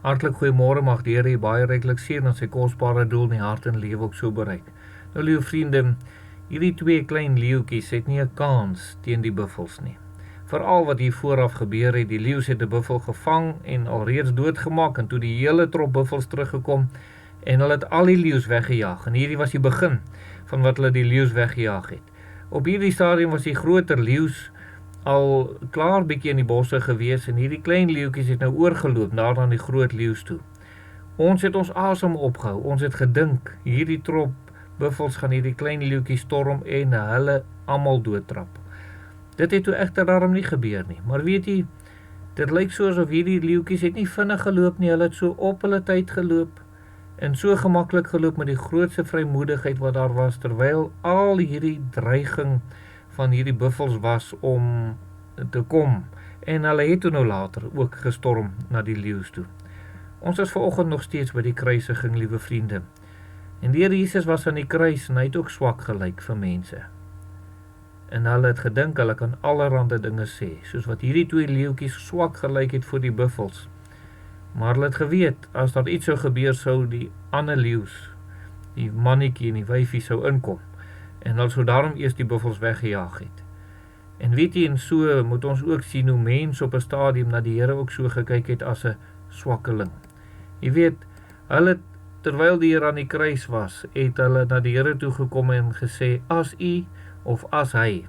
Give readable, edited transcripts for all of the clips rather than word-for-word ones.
Hartlik goeiemôre, mag die Here u baie ryklik seën en sy kosbare doel in die hart en lewe ook so bereik. Nou liewe vriende, hierdie twee klein leeuetjies het nie 'n kans teen die buffels nie. Veral wat hier vooraf gebeur het, die leeu's het 'n buffel gevang en alreeds doodgemaak en toe die hele trop buffels teruggekom en hulle het al die leeu's weggejaag en hierdie was die begin van wat hulle die leeu's weggejaag het. Op hierdie stadium was die groter leeu's al klaar bietjie in die bosse gewees en hierdie klein leeuetjies het nou oorgeloop na die groot leeu's toe. Ons het ons asem opgehou, ons het gedink hierdie trop buffels gaan hierdie klein leeuetjies storm en hulle almal doodtrap. Dit het toe egter daarom nie gebeur nie, maar weet jy, dit lyk so asof hierdie leeuetjies het nie vinnig geloop nie, hulle het so op hulle tyd geloop en so gemaklik geloop met die grootste vrymoedigheid wat daar was, terwyl al hierdie dreiging van hierdie buffels was om te kom, en hulle het toe nou later ook gestorm na die leeu's toe. Ons is vanoggend nog steeds by die kruisiging, liewe vriende, en die Here Jesus was aan die kruis, en hy het ook swak gelyk vir mense, en hulle het gedink, hulle kan allerhande dinge sê, soos wat hierdie twee leeuetjies swak gelyk het vir die buffels, maar hulle het geweet, as daar iets sou gebeur, sou die ander leeu's, die mannetjie en die wyfie sou inkom, en hulle sou daarom eers die buffels weggejaag het. En weet jy, en so moet ons ook sien hoe mense op 'n stadium na die Here ook so gekyk het as 'n swakkeling. Jy weet, hulle, terwyl die Here aan die kruis was, het hulle na die Here toe gekom en gesê, as u of as hy.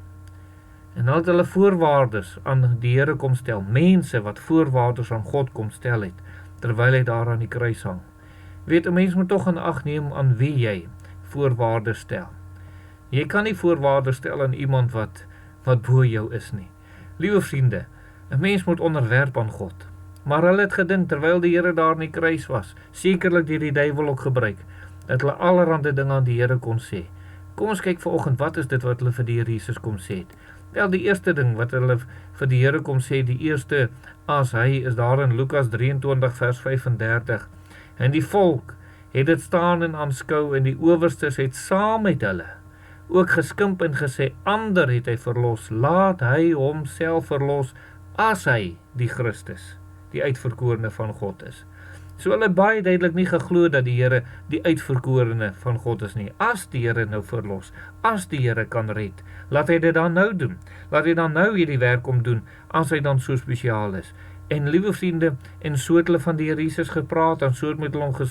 En hulle het hulle voorwaardes aan die Here kom stel, mense wat voorwaardes aan God kom stel het, terwyl hy daar aan die kruis hang. Weet, 'n mens moet tog in ag neem aan wie jy voorwaardes stel. Jy kan nie voorwaardes stel aan iemand wat bo jou is nie. Liewe vriende, 'n mens moet onderwerp aan God. Maar hulle het gedink, terwyl die Here daar in die kruis was, sekerlik deur die duiwel ook gebruik, dat hulle allerhande dinge aan die Here kon sê. Kom ons kyk vanoggend, wat is dit wat hulle vir die Here Jesus kom sê het? Wel, die eerste ding wat hulle vir die Here kom sê, die eerste as hy, is daar in Lukas 23 vers 35. En die volk het dit staan en aanskou, en die owerstes het saam met hulle ook geskimp en gesê, ander het hy verlos, laat hy homself verlos, as hy die Christus, die uitverkorene van God is. So hulle baie duidelik nie geglo dat die Here die uitverkorene van God is nie. As die Here nou verlos, as die Here kan red, laat hy dit dan nou doen. Laat hy dan nou hierdie werk kom doen, as hy dan so spesiaal is. En liewe vriende, en so het hulle van die Here Jesus gepraat, en so het met hulle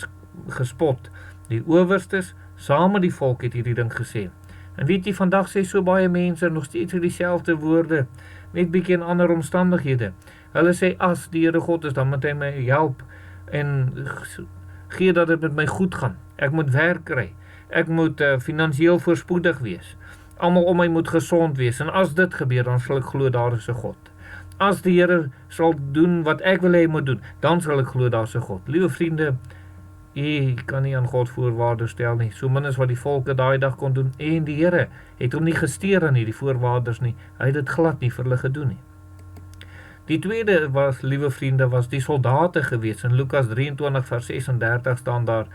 gespot. Die owerstes, saam met die volk het hierdie ding gesê. En weet jy, vandag sê so baie mense nog steeds dieselfde woorde, net bietjie in ander omstandighede. Hulle sê, as die Here God is, dan moet hy my help, en gee dat dit met my goed gaan. Ek moet werk kry, ek moet finansiëel voorspoedig wees, almal om my moet gesond wees, en as dit gebeur, dan sal ek glo daar is 'n God. As die Here sal doen wat ek wil hy moet doen, dan sal ek glo daar is 'n God. Liewe vriende, jy kan nie aan God voorwaardes stel nie, so min as wat die volke daai dag kon doen, en die Here het hom nie gesteer aan die voorwaardes nie, hy het dit glad nie vir hulle gedoen nie. Die tweede was, liewe vriende, was die soldate gewees, in Lukas 23 vers 36 staan daar,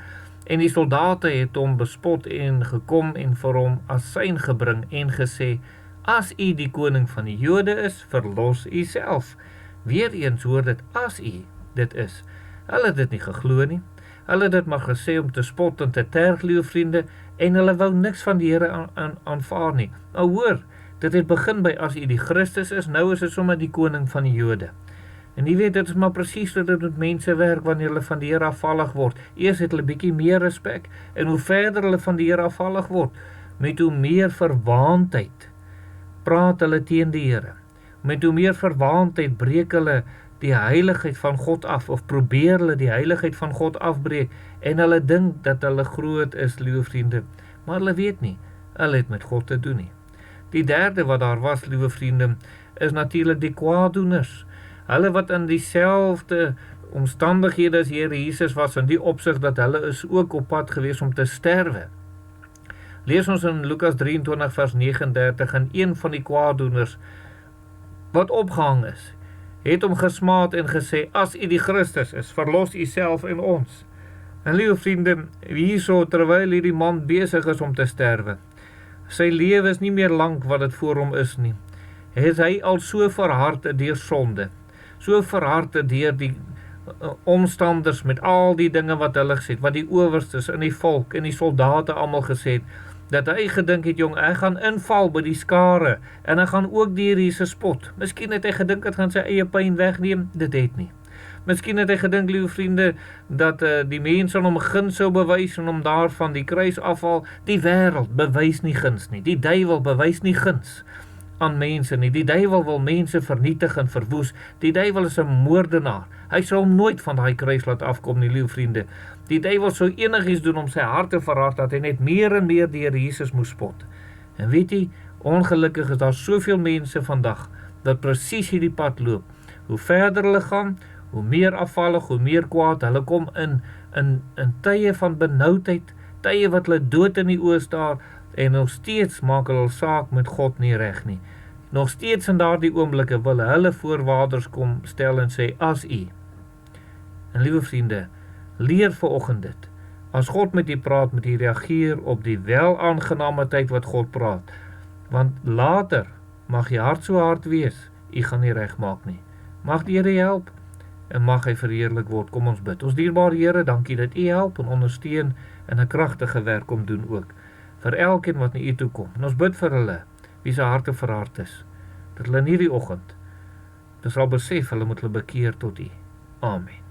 en die soldate het hom bespot en gekom en vir hom as sein gebring en gesê, as u die koning van die Jode is, verlos u self. Weereens hoor dit, as u dit is. Hulle het dit nie geglo nie, hulle het dit maar gesê om te spot en te terg, liewe vriende, en hulle wou niks van die Here aanvaar nie. Nou hoor, dit het begin by as u die Christus is, nou is dit sommer die koning van die Jode. En jy weet, dit is maar presies wat dit met mense werk wanneer hulle van die Here afvallig word. Eers het hulle bietjie meer respek, en hoe verder hulle van die Here afvallig word, met hoe meer verwaandheid praat hulle teen die Here. Met hoe meer verwaandheid breek hulle die heiligheid van God af, of probeer hulle die heiligheid van God afbreek, en hulle dink dat hulle groot is, liewe vriende, maar hulle weet nie, hulle het met God te doen nie. Die derde wat daar was, liewe vriende, is natuurlik die kwaaddoeners. Hulle wat in dieselfde omstandighede as Here Jesus was, in die opsig dat hulle is ook op pad gewees om te sterwe. Lees ons in Lukas 23 vers 39, en een van die kwaaddoeners wat opgehang is, het hom gesmaad en gesê, as u die Christus is, verlos u self en ons. En liewe vriende, hierso terwyl hierdie man besig is om te sterwe, sy lewe is nie meer lank wat dit voor hom is nie, het hy al so verhard deur sonde, so verhard deur die omstanders met al die dinge wat hulle gesê het, wat die owerstes en die volk en die soldate almal gesê het, dat hy gedink het, jong, hy gaan inval by die skare, en hy gaan ook deur Jesus spot. Miskien het hy gedink het gaan sy eie pyn wegneem, dit het nie. Miskien het hy gedink, liewe vriende, dat die mense hom guns sou bewys en hom daarvan die kruis afhaal. Die wêreld bewys nie guns nie. Die duiwel bewys nie guns aan mense nie. Die duiwel wil mense vernietig en verwoes. Die duiwel is 'n moordenaar. Hy sou hom nooit van daai kruis laat afkom nie, liewe vriende. Die duiwel sou enigiets doen om sy hart te verhard, dat hy net meer en meer deur Jesus moes spot. En weet jy, ongelukkig is daar soveel mense vandag, dat presies hierdie pad loop. Hoe verder hulle gaan, hoe meer afvallig, hoe meer kwaad, hulle kom in tye van benoudheid, tye wat hulle dood in die oë staar, en nog steeds maak hulle saak met God nie reg nie. Nog steeds in daardie oomblikke wil hulle voorwaarders kom stel en sê, as u. En liewe vriende, leer vanoggend dit. As God met u praat, moet u reageer op die welaangename tyd wat God praat. Want later mag jy hart so hard wees, u gaan nie reg maak nie. Mag die Here help, en mag hy verheerlik word. Kom ons bid. Ons dierbare Here, dankie dat u help en ondersteun en 'n kragtige werk kom doen ook. Vir elkeen wat na u toe kom. En ons bid vir hulle, wie se harte verhard is, dat hulle in hierdie oggend, sal besef, hulle moet hulle bekeer tot u. Amen.